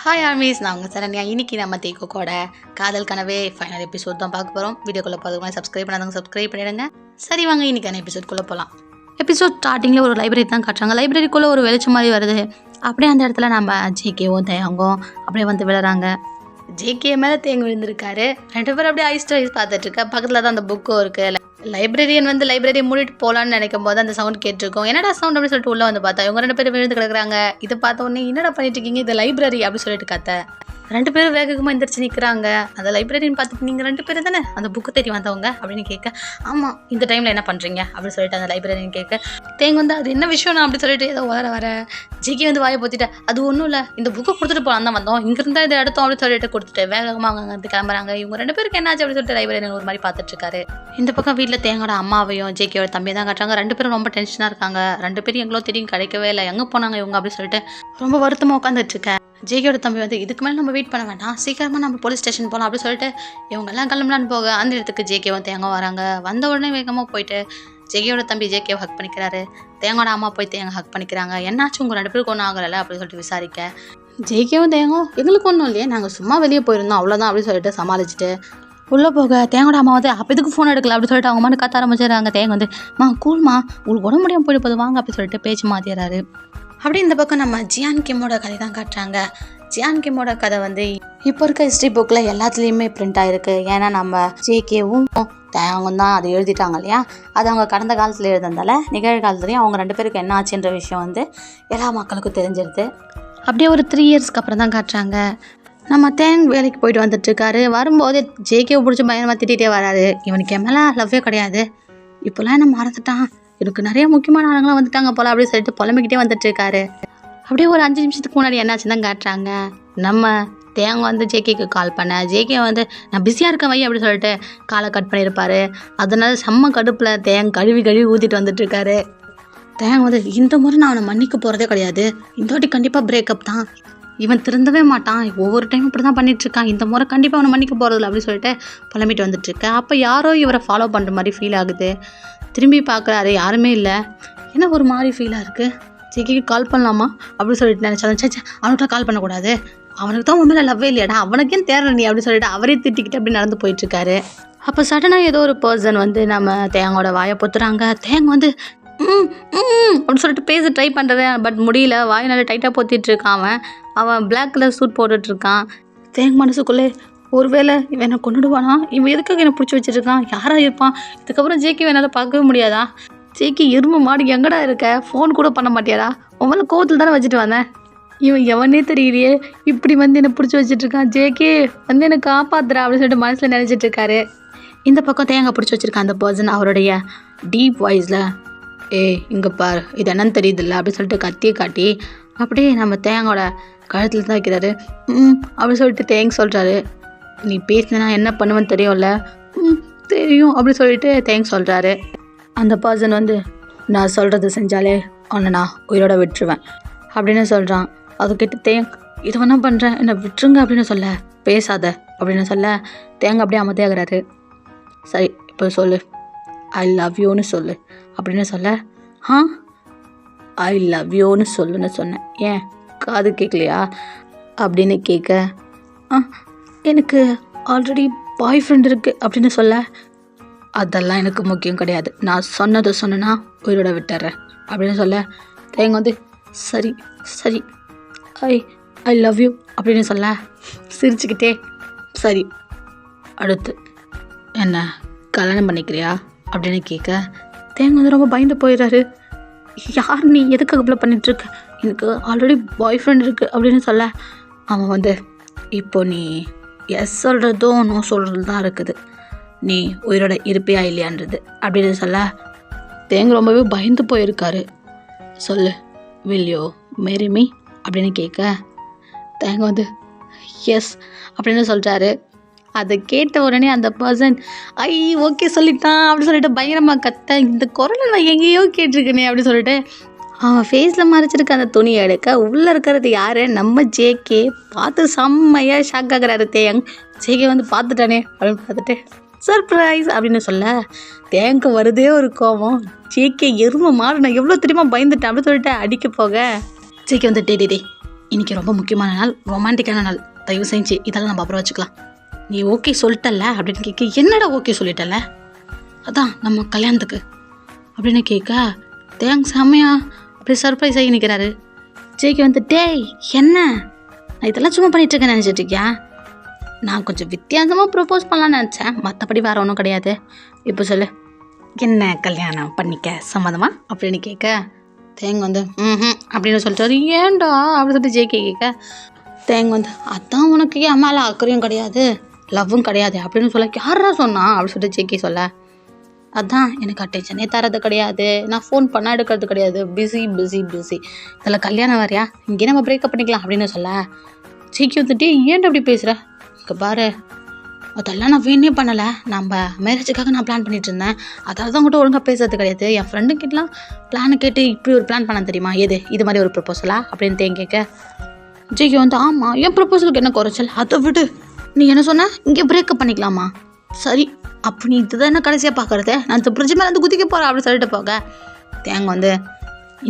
Hi armies, நான் உங்கள் சரண்யா. இன்றைக்கி நம்ம தேக்கோட காதல் கனவே ஃபைனல் எபிசோட் தான் பார்க்க போகிறோம். வீடியோக்குள்ளே போகிறதுக்கு சப்ஸ்கிரைப் பண்ணாதவங்க சப்ஸ்கிரைப் பண்ணிடுங்க. சரி வாங்க, இன்றைக்கான எபிசோட்குள்ளே போகலாம். எபிசோட் ஸ்டார்டிங்கில் ஒரு லைப்ரரி தான் காட்டுறாங்க. லைப்ரரிக்குள்ளே ஒரு வெளிச்சம் மாதிரி வருது. அப்படியே அந்த இடத்துல நம்ம ஜேகேவும் தேங்கும் அப்படியே வந்து விழுறாங்க. ஜேகே மேலே தேங்க விழுந்திருக்காரு. 2 பேரும் அப்படியே ஐஸ் பார்த்துட்ருக்க. பக்கத்தில் தான் அந்த புக்கும் இருக்குது. லைப்ரரியன் வந்து லைப்ரரியை மூடிட்டு போகலான்னு நினைக்கும் போது அந்த சவுண்ட் கேட்டிருக்கோம். என்னடா சவுண்ட் அப்படின்னு சொல்லிட்டு உள்ளே வந்து பார்த்தா இவங்க 2 பேரும் விழுந்து கிடக்குறாங்க. இதை பார்த்த உடனே என்னடா பண்ணிட்டு இருக்கீங்க, இது லைப்ரரி அப்படின்னு சொல்லிட்டு கத்த 2 பேரும் வேகமாக எந்திரிச்சு நிற்கிறாங்க. அந்த லைப்ரரின்னு பார்த்துட்டு நீங்கள் 2 பேரும் தானே அந்த புக்கு தேடி வந்தவங்க அப்படின்னு கேட்க, ஆமாம் இந்த டைமில் என்ன பண்ணுறீங்க அப்படின்னு சொல்லிட்டு அந்த லைப்ரரின்னு கேட்க, தேங்க வந்து அது என்ன விஷயம் அப்படி சொல்லிட்டு ஏதோ வர ஜிகி வந்து வாயை போத்திட்டு, அது ஒன்றும் இல்லை, இந்த புக்கை கொடுத்துட்டு போகலாம் தான் வந்தோம், இங்கிருந்தா இதை எடுத்தோம் அப்படின்னு சொல்லிட்டு கொடுத்துட்டு வேகமாக அவங்க வந்து கிளம்புறாங்க. இவங்க 2 பேருக்கு என்னாச்சு அப்படின்னு சொல்லிட்டு லைப்ரரி ஒரு மாதிரி பார்த்துட்டு இருக்காரு. இந்த பக்கம் வீட்டில் தேங்கோட அம்மாவையும் ஜேகேயோட தம்பியை தான் காட்டுறாங்க. 2 பேரும் ரொம்ப டென்ஷனாக இருக்காங்க. 2 பேரும் எங்களோ திடீர்னு கிடைக்கவே இல்லை, எங்கே போனாங்க இவங்க அப்படின்னு சொல்லிட்டு ரொம்ப வருத்தமாக உட்காந்துட்டு இருக்கேன். ஜேகேயோட தம்பி வந்து இதுக்கு மேலே நம்ம வெயிட் பண்ண வேண்டாம், சீக்கிரமாக நம்ம போலீஸ் ஸ்டேஷன் போகலாம் அப்படின்னு சொல்லிட்டு இவங்கெல்லாம் கிளம்பலான்னு போக அந்த இடத்துக்கு ஜேகேவும் தேங்க வராங்க. வந்த உடனே வேகமாக போயிட்டு ஜேகேயோட தம்பி ஜேகேவை ஹக் பண்ணிக்கிறாரு. தேங்கோட அம்மா போய் தேங்க ஹக் பண்ணிக்கிறாங்க. என்னாச்சும் உங்கள் 2 பேருக்கு ஒன்றும் ஆகலை அப்படின்னு சொல்லிட்டு விசாரிக்க, ஜேகேவும் தேங்கும் எங்களுக்கு ஒன்றும் இல்லையே, நாங்கள் சும்மா வெளியே போயிருந்தோம் அவ்வளோதான் அப்படின்னு சொல்லிட்டு சமாளிச்சுட்டு உள்ளே போக தேங்கோட அம்மா வந்து அப்போ இதுக்கு ஃபோன் எடுக்கல அப்படின்னு சொல்லிட்டு அவங்க மாதிரி கத்த ஆரம்பிச்சிடுறாங்க. தேங்க வந்து கூல்மா உங்களுக்கு உடம்பு முடியாமல் போயிட்டு போது வாங்க அப்படின்னு சொல்லிட்டு பேச்சு மாற்றிடுறாரு. அப்படி இந்த பக்கம் நம்ம ஜியான் கிம்மோட கதை தான் காட்டுறாங்க. ஜியான் கிம்மோட கதை வந்து இப்போ இருக்க ஹிஸ்ட்ரி புக்கில் எல்லாத்துலேயுமே பிரிண்ட் ஆகிருக்கு. ஏன்னா நம்ம ஜேகேவும் தேங்கும் தான் அதை எழுதிட்டாங்க இல்லையா, அது அவங்க கடந்த காலத்தில் எழுதுனால நிகழ்காலத்துலேயும் அவங்க 2 பேருக்கு என்ன ஆச்சுன்ற விஷயம் வந்து எல்லா மக்களுக்கும் தெரிஞ்சிருது. அப்படியே ஒரு 3 இயர்ஸ்க்கு அப்புறம் தான் காட்டுறாங்க. நம்ம தேங் வேலைக்கு போயிட்டு வந்துட்டுருக்காரு. வரும்போது ஜேகேவை பிடிச்சி பயங்கரமாக திட்டிகிட்டே வராரு. இவனுக்கு என் மேலே லவ்வே கிடையாது, இப்போலாம் என்ன மறந்துட்டான், எனக்கு நிறைய முக்கியமான ஆளுங்களாம் வந்துட்டாங்க போல அப்படின்னு சொல்லிட்டு புலம்பிக்கிட்டே வந்துட்டுருக்காரு. அப்படியே ஒரு 5 நிமிஷத்துக்கு முன்னாடி என்னாச்சுன்னு தான் காட்டுறாங்க. நம்ம தேங்க வந்து ஜேகேக்கு கால் பண்ண, ஜேகே வந்து நான் பிஸியாக இருக்கேன் வை அப்படின்னு சொல்லிட்டு காலை கட் பண்ணியிருப்பாரு. அதனால செம்ம கடுப்பில் தேங்க கழுவி ஊற்றிட்டு வந்துட்டுருக்காரு. தேங்க வந்து இந்த முறை நான் அவனை மன்னிக்க போகிறதே கிடையாது, இந்த வாட்டி கண்டிப்பாக பிரேக்கப் தான், இவன் திருந்தவே மாட்டான், ஒவ்வொரு டைம் இப்படி தான் பண்ணிகிட்ருக்கான், இந்த முறை கண்டிப்பாக அவனை மன்னிக்க போகிறதில்ல அப்படின்னு சொல்லிட்டு புலம்பிட்டு வந்துட்டுருக்கேன். அப்போ யாரோ இவரை ஃபாலோ பண்ணுற மாதிரி ஃபீல் ஆகுது. திரும்பி பார்க்குறாரு, யாருமே இல்லை. என்ன ஒரு மாதிரி ஃபீலாக இருக்குது, ஜேகேக்கு கால் பண்ணலாமா அப்படின்னு சொல்லிட்டு நினச்சாலும் சே அவனுக்குலாம் கால் பண்ணக்கூடாது, அவனுக்கு தான் உண்மையில லவ்வே இல்லையாடா, அவனுக்கேன் தேர்ற நீ அப்படின்னு சொல்லிட்டு அவரே திட்டிக்கிட்டு அப்படி நடந்து போயிட்டுருக்காரு. அப்போ சடனாக ஏதோ ஒரு பர்சன் வந்து நம்ம தேங்கோட வாயை பொத்துறாங்க. தேங்க வந்து அப்படின்னு சொல்லிட்டு பேச ட்ரை பண்ணுறேன், பட் முடியல, வாயை நல்லா டைட்டாக பொத்திட்டு இருக்கான். அவன் பிளாக் கலர் சூட் போட்டுட்ருக்கான். தேங்க மனசுக்குள்ளே ஒருவேளை இவன் என்னை கொண்டுடுவானா, இவன் எதுக்காக என்னை பிடிச்சி வச்சுருக்கான், யாராக இருப்பான், இதுக்கப்புறம் ஜேகே என்னால் பார்க்கவே முடியாதா, ஜேகே எருமை மாடு எங்கடா இருக்க, ஃபோன் கூட பண்ண மாட்டியாடா, உங்களை கோவத்தில் தானே வச்சுட்டு வந்தேன், இவன் எவனே தெரியலையே இப்படி வந்து என்னை பிடிச்சி வச்சுட்ருக்கான், ஜேகே வந்து என்னை காப்பாத்துறா அப்படின்னு சொல்லிட்டு மனசில் நினச்சிட்ருக்காரு. இந்த பக்கம் தேங்காய் பிடிச்சி வச்சுருக்கான் அந்த பர்சன் அவருடைய டீப் வாய்ஸில், இங்கே பார் இது என்னன்னு தெரியுதில்ல அப்படின்னு சொல்லிட்டு கத்தியை காட்டி அப்படியே நம்ம தேங்கோட கழுத்தில் தான் வைக்கிறாரு. அப்படின்னு சொல்லிட்டு தேங்க சொல்கிறாரு, நீ பேசினா என்ன பண்ணுவேன்னு தெரியும்ல, தெரியும் அப்படின்னு சொல்லிட்டு தேங்க சொல்கிறாரு. அந்த பர்சன் வந்து நான் சொல்கிறது செஞ்சாலே அவனை நான் உயிரோட விட்டுருவேன் அப்படின்னு சொல்கிறான். அதுக்கிட்ட தேங் இது வேணா பண்ணுறேன் என்னை விட்டுருங்க அப்படின்னு சொல்ல, பேசாத அப்படின்னு சொல்ல தேங்க அப்படியே அமைதியாகிறாரு. சரி இப்போ சொல்லு, ஐ லவ் யூன்னு சொல்லு அப்படின்னு சொல்ல, ஐ லவ் யூன்னு சொல்லுன்னு சொன்னேன், ஏன் காது கேட்கலையா அப்படின்னு கேட்க, எனக்கு ஆல்ரெடி பாய் ஃப்ரெண்ட் இருக்குது அப்படின்னு சொல்ல, அதெல்லாம் எனக்கு முக்கியம் கிடையாது, நான் சொன்னதை சொன்னேன்னா உயிரோட விட்டுறேன் அப்படின்னு சொல்ல, தேங்க வந்து சரி சரி ஐ லவ் யூ அப்படின்னு சொல்ல சிரிச்சுக்கிட்டே, சரி அடுத்து என்ன கல்யாணம் பண்ணிக்கிறியா அப்படின்னு கேட்க, தேங்க வந்து ரொம்ப பயந்து போயிடுறாரு. யார் நீ, எதுக்காக இப்படி பண்ணிகிட்ருக்க, எனக்கு ஆல்ரெடி பாய் ஃப்ரெண்ட் இருக்குது அப்படின்னு சொல்ல, அவன் வந்து இப்போ நீ எஸ் சொல்கிறதும் நோ சொல்கிறது தான் இருக்குது, நீ உயிரோட இருப்பியா இல்லையான்றது அப்படின்னு சொல்ல, தேங்க ரொம்பவே பயந்து போயிருக்காரு. சொல்லு வில் யூ மேரி மீ அப்படின்னு கேட்க, தேங்க வந்து எஸ் அப்படின்னு சொல்கிறாரு. அதை கேட்ட உடனே அந்த பர்சன் ஓகே சொல்லிட்டான் அப்படின்னு சொல்லிட்டு பயங்கரமாக கத்த, இந்த குரலை நான் எங்கேயோ கேட்டிருக்கேனே அப்படின்னு சொல்லிட்டு அவன் ஃபேஸில் மறைச்சிருக்க அந்த துணியை எடுக்க உள்ளே இருக்கிறது யார், நம்ம ஜேகே. பார்த்து செம்மையாக ஷாக் ஆகுறாரு தேங். ஜேகே வந்து பார்த்துட்டானே அப்படின்னு பார்த்துட்டு சர்ப்ரைஸ் அப்படின்னு சொல்ல, தேங்க வருதே ஒரு கோவம், ஜேகே எருமை மாடு நான் எவ்வளோ தெரியுமா பயந்துட்டேன் அப்படின்னு சொல்லிட்டு அடிக்க போக, ஜேகே வந்து டே இன்றைக்கி ரொம்ப முக்கியமான நாள், ரொமான்டிக்கான நாள். தயவு செஞ்சு இதெல்லாம் நம்ம அப்புறம் வச்சுக்கலாம். நீ ஓகே சொல்லிட்டல்ல அப்படின்னு கேட்க, என்னடா ஓகே சொல்லிட்டல்ல? அதான் நம்ம கல்யாணத்துக்கு அப்படின்னு கேட்க, தேங்க்ஸ் செம்மையா அப்படி சர்ப்ரைஸ் ஆகி நிற்கிறாரு. ஜேகே வந்து, டேய் என்ன நான் இதெல்லாம் சும்மா பண்ணிகிட்ருக்கேன் நினச்சிட்டு இருக்கியா? நான் கொஞ்சம் வித்தியாசமாக ப்ரப்போஸ் பண்ணலான்னு நினச்சேன், மற்றபடி வேறு ஒன்றும் கிடையாது. இப்போ சொல்லு, என்ன கல்யாணம் பண்ணிக்க சம்மதமா அப்படின்னு கேட்க, தேங்க வந்து அப்படின்னு சொல்லிட்டாரு. ஏன்டா அப்படின்னு சொல்லிட்டு ஜேகே கேட்க, தேங்க வந்து, அதான் உனக்கு என் மேலே அக்கறையும் கிடையாது, லவ்வும் கிடையாது அப்படின்னு சொல்ல, யாரா சொன்னா அப்படின்னு சொல்லிட்டு ஜேகே சொல்ல, அதான் எனக்கு அட்டென்ஷனே தரது கிடையாது, நான் ஃபோன் பண்ணால் எடுக்கிறது கிடையாது, பிஸி பிஸி பிஸி, இதில் கல்யாணம் வரையா, இங்கே நம்ம பிரேக்கப் பண்ணிக்கலாம் அப்படின்னு சொல்ல, ஜேகே வந்துட்டு, ஏன்டா அப்படி பேசுகிற? இங்கே பாரு, அதெல்லாம் நான் வேணே பண்ணலை, நம்ம மேரேஜுக்காக நான் பிளான் பண்ணிட்டு இருந்தேன், அதாவது தான் கூட ஒழுங்காக பேசுறது கிடையாது. என் ஃப்ரெண்டுக்கிட்டலாம் பிளானை கேட்டு இப்படி ஒரு பிளான் பண்ண தெரியுமா? இது மாதிரி ஒரு ப்ரப்போசலா அப்படின்னு தேங்க கேட்க, ஜேகே வந்து, ஆமாம், என் ப்ரப்போசலுக்கு என்ன குறைச்சல், அதை விடு, நீ என்ன சொன்ன, இங்கே பிரேக்கப் பண்ணிக்கலாமா? சரி, அப்போ நீ இதுதான் என்ன கடைசியாக பார்க்குறது, நான் இந்த பிரிட்ஜ் மேலே வந்து குதிக்க போகிறேன் அப்படின்னு சொல்லிட்டு போக, தேங்க வந்து,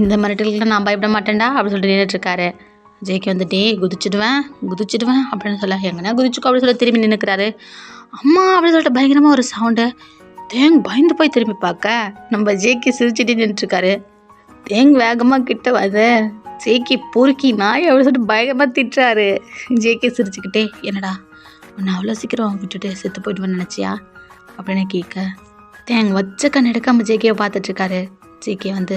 இந்த மிரட்டலுக்கு நான் பயப்பட மாட்டேன்டா அப்படின்னு சொல்லிட்டு நின்றுட்டுருக்காரு. ஜேகே வந்துட்டே, குதிச்சிடுவேன் அப்படின்னு சொல்ல, எங்கன்னா குதிச்சுக்கோ அப்படின்னு சொல்லி திரும்பி நின்றுக்கிறாரு. அம்மா அப்படின்னு சொல்லிட்டு பயங்கரமாக ஒரு சவுண்டு. தேங் பயந்து போய் திரும்பி பார்க்க, நம்ம ஜேகே சிரிச்சுட்டே நின்றுட்டுருக்காரு. தேங் வேகமாக கிட்ட வந்து, ஜேகே பொறுக்கி நாய் அப்படின்னு சொல்லிட்டு பயங்கரமாக திட்டுறாரு. ஜேகே சிரிச்சுக்கிட்டே, என்னடா உன்னை அவ்வளோ சீக்கிரம் விட்டுட்டு செத்து போயிடுவேன்னு நினச்சியா அப்படின்னு கேட்க, தேங் வச்ச கண் எடுக்காம ஜேகேவை பார்த்துட்ருக்காரு. ஜேகே வந்து,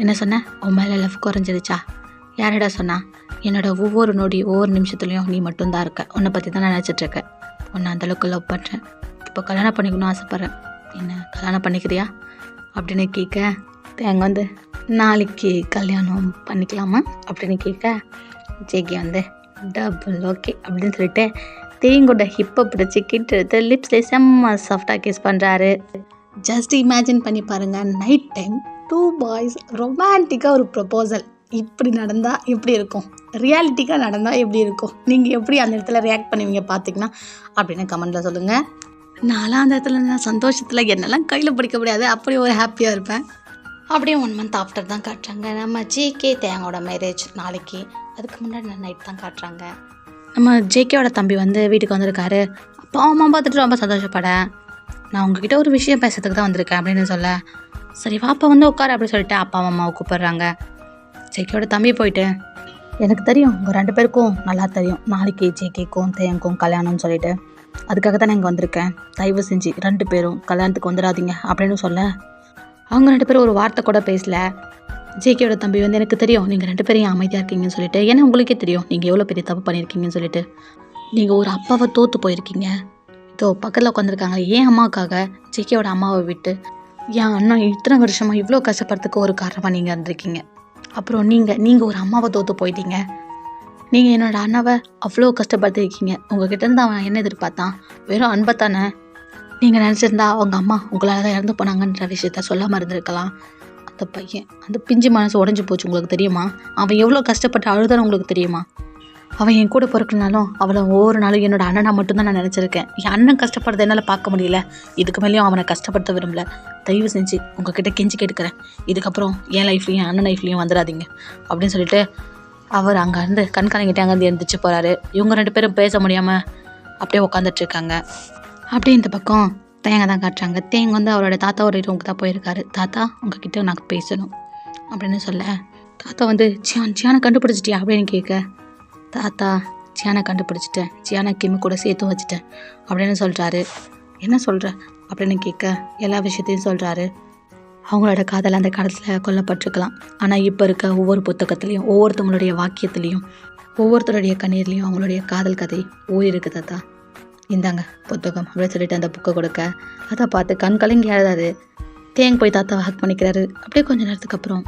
என்ன சொன்ன, உன் மேலே லவ் குறைஞ்சிருச்சா? யாரடா சொன்னா? என்னோட ஒவ்வொரு நொடி ஒவ்வொரு நிமிஷத்துலையும் நீ மட்டும்தான் இருக்க, உன்னை பற்றி தான் நான் நினச்சிட்ருக்கேன், உன்னை அந்தளவுக்கு லவ் பண்ணுறேன், இப்போ கல்யாணம் பண்ணிக்கணும்னு ஆசைப்பட்றேன், என்ன கல்யாணம் பண்ணிக்கிறியா அப்படின்னு கேட்க, தேங்க வந்து, நாளைக்கு கல்யாணம் பண்ணிக்கலாமா அப்படின்னு கேட்க, ஜேகே வந்து, டபுள் ஓகே அப்படின்னு சொல்லிட்டு தேங்கோட ஹிப்பை பிடிச்சி கிட்ட எடுத்து லிப்ஸ்லேயே செம்ம சாஃப்டாக கிஸ் பண்ணுறாரு. ஜஸ்ட் இமேஜின் பண்ணி பாருங்கள், நைட் டைம் 2 பாய்ஸ் ரொமான்டிக்காக ஒரு ப்ரப்போசல் இப்படி நடந்தால் எப்படி இருக்கும், ரியாலிட்டிக்காக நடந்தால் எப்படி இருக்கும், நீங்கள் எப்படி அந்த இடத்துல ரியாக்ட் பண்ணுவீங்க பார்த்தீங்கன்னா அப்படின்னு கமெண்ட்டில் சொல்லுங்கள். நான்லாம் அந்த இடத்துல நான் சந்தோஷத்தில் என்னெல்லாம் கையில் பிடிக்க முடியாது, அப்படி ஒரு ஹாப்பியாக இருப்பேன். அப்படியே 1 மந்த் ஆஃப்டர் தான் காட்டுறாங்க நம்ம ஜேகே தேங்கோட மேரேஜ் நாளைக்கு. அதுக்கு முன்னாடி நான் நைட் தான் காட்டுறாங்க. நம்ம ஜேகேவோட தம்பி வந்து வீட்டுக்கு வந்திருக்காரு. அப்பா அம்மா பார்த்துட்டு ரொம்ப சந்தோஷப்பட, நான் உங்ககிட்ட ஒரு விஷயம் பேசுறதுக்கு தான் வந்திருக்கேன் அப்படின்னு சொல்ல, சரி வாப்பா வந்து உட்காரு அப்படின்னு சொல்லிட்டு அப்பா அம்மாவை கூப்பிட்றாங்க. ஜேகேவோட தம்பி போயிட்டு, எனக்கு தெரியும் உங்கள் 2 பேருக்கும் நல்லா தெரியும் நாளைக்கு ஜேகேக்கும் தேங்கும் கல்யாணம்னு சொல்லிட்டு, அதுக்காக தான் நான் இங்கே வந்திருக்கேன், தயவு செஞ்சு 2 பேரும் கல்யாணத்துக்கு வந்துடாதீங்க அப்படின்னு சொல்ல, அவங்க 2 பேரும் ஒரு வார்த்தை கூட பேசல. ஜேகேவோட தம்பி வந்து, எனக்கு தெரியும் நீங்கள் 2 பேரும் அமைதியாக இருக்கீங்கன்னு சொல்லிட்டு, ஏன்னா உங்களுக்கே தெரியும் நீங்கள் எவ்வளோ பெரிய தப்பு பண்ணியிருக்கீங்கன்னு சொல்லிட்டு, நீங்கள் ஒரு அப்பாவை தோற்று போயிருக்கீங்க. இதோ பக்கத்தில் உட்காந்துருக்காங்க ஏன் அம்மாவுக்காக ஜேகேவோட அம்மாவை விட்டு என் அண்ணன் இத்தனை வருஷமாக இவ்வளோ கஷ்டப்படுறதுக்கு ஒரு காரணமாக நீங்கள் இருந்திருக்கீங்க. அப்புறம் நீங்கள் ஒரு அம்மாவை தோற்று போயிட்டீங்க. நீங்கள் என்னோட அண்ணாவை அவ்வளோ கஷ்டப்படுத்திருக்கீங்க. உங்ககிட்ட இருந்து அவன் என்ன எதிர்பார்த்தான், வெறும் அன்பை தானே. நீங்கள் நினச்சிருந்தா அவங்க அம்மா உங்களால் தான் இறந்து போனாங்கன்ற விஷயத்த சொல்லாமல் இருந்திருக்கலாம். அந்த பையன் அந்த பிஞ்சு மனசு உடஞ்சி போச்சு, உங்களுக்கு தெரியுமா? அவன் எவ்வளோ கஷ்டப்பட்டு அழுதான்னு உங்களுக்கு தெரியுமா? அவன் என் கூட பிறக்கலனாலும் அவளை ஒவ்வொரு நாளும் என்னோட அண்ணனா மட்டும்தான் நான் நினச்சிருக்கேன். என் அண்ணன் கஷ்டப்படுறத என்னால் பார்க்க முடியல. இதுக்கு மேலேயும் அவனை கஷ்டப்படுத்த விரும்பல. தயவு செஞ்சு உங்ககிட்ட கெஞ்சி கேட்டுக்கிறேன், இதுக்கப்புறம் என் லைஃப்லையும் என் அண்ணன் லைஃப்லையும் வந்துடாதீங்க அப்படின்னு சொல்லிட்டு அவர் அங்கேருந்து கண்காணிக்கிட்டே அங்கேருந்து எழுந்திரிச்சு போகிறாரு. இவங்க 2 பேரும் பேச முடியாமல் அப்படியே உட்காந்துட்ருக்காங்க. அப்படியே இந்த பக்கம் தேங்க தான் காட்டுறாங்க. தேங்க வந்து அவரோட தாத்தாவோட ரூமுக்கு தான் போயிருக்காரு. தாத்தா உங்ககிட்ட நான் பேசணும் அப்படின்னு சொல்ல, தாத்தா வந்து ஜியானை கண்டுபிடிச்சிட்டியா அப்படின்னு கேட்க, தாத்தா ஜியானை கண்டுபிடிச்சிட்டேன், ஜியானை கிம்மி கூட சேர்த்து வச்சுட்டேன் அப்படின்னு சொல்கிறாரு. என்ன சொல்கிற அப்படின்னு கேட்க எல்லா விஷயத்தையும் சொல்கிறாரு. அவங்களோட காதல் அந்த காலத்தில் கொல்லப்பட்டிருக்கலாம், ஆனால் இப்போ இருக்க ஒவ்வொரு புத்தகத்துலேயும் ஒவ்வொருத்தவங்களுடைய வாக்கியத்துலேயும் ஒவ்வொருத்தருடைய கண்ணீர்லேயும் அவங்களுடைய காதல் கதை ஓயிருக்கு தாத்தா, இந்தாங்க புத்தகம் அப்படின்னு சொல்லிட்டு அந்த புக்கை கொடுக்க, அதை பார்த்து கண் கலங்கி அழுதாரு. தேங்க போய் தாத்தாவை ஹக் பண்ணிக்கிறாரு. அப்படியே கொஞ்சம் நேரத்துக்கு அப்புறம்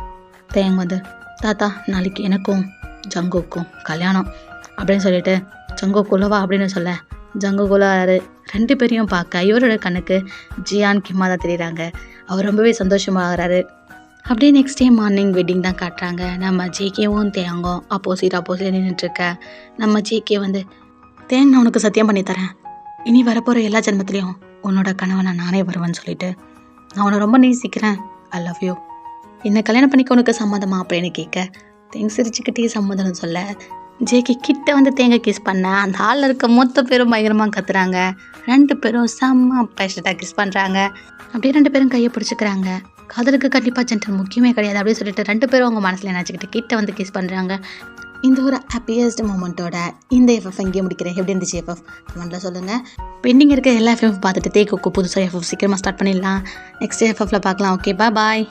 தேங்க வந்து, தாத்தா நாளைக்கு எனக்கும் ஜங்குக்கும் கல்யாணம் அப்படின்னு சொல்லிட்டு, ஜங்குக்குள்ளவா அப்படின்னு சொல்ல ஜங்குக்குள்ளாரு. 2 பேரையும் பார்க்க இவரோட கண்ணுக்கு ஜியான் கிம்மா தான் தெரியுறாங்க. அவர் ரொம்பவே சந்தோஷமாகறாரு. அப்படியே நெக்ஸ்ட் டே மார்னிங் வெட்டிங் தான் காட்டுறாங்க. நம்ம ஜேகேவும் தேங்கும் ஆப்போசிட் நின்றுட்டுருக்க. நம்ம ஜேகே வந்து, தேங்க நான் உனக்கு சத்தியம் பண்ணித்தரேன், இனி வரப்போகிற எல்லா ஜென்மத்துலேயும் உன்னோட கணவனை நானே வருவேன்னு சொல்லிட்டு, நான் உன்னை ரொம்ப நேசிக்கிறேன், ஐ லவ் யூ, என்னை கல்யாணம் பண்ணிக்க உனக்கு சம்மதமா அப்படின்னு கேட்க, தேங்க் சிரிச்சுக்கிட்டே சம்மதம் சொல்ல ஜேகே கிட்ட வந்து தேங்காய் கிஸ் பண்ண அந்த ஹாலில் இருக்க மொத்த பேரும் பயங்கரமாக கத்துறாங்க. 2 பேரும் செம்ம பேஷட்டாக கிஸ் பண்ணுறாங்க. அப்படியே 2 பேரும் கையை பிடிச்சிக்கிறாங்க. காதலுக்கு கண்டிப்பாக ஜென்டல் முக்கியமே கிடையாது அப்படின்னு சொல்லிட்டு 2 பேரும் அவங்க மனசில் நினச்சிக்கிட்டு கிட்ட வந்து கிஸ் பண்ணுறாங்க. இந்த ஒரு ஹாப்பியஸ்ட் மூமெண்ட்டோட இந்த எஃப்எஃப் இங்கே முடிக்கிறேன். எப்படி இருந்துச்சு எஃப்எஃப் கமெண்ட்டில் சொல்லுங்கள். பெண்டிங் இருக்க எல்லா எஃப்எஃப் பார்த்துட்டு தேக்கோக்கு புதுசாக எஃப்எஃப் சீக்கிரமாக ஸ்டார்ட் பண்ணிடலாம். நெக்ஸ்ட் எஃப்எஃப்ல பார்க்கலாம். Okay bye.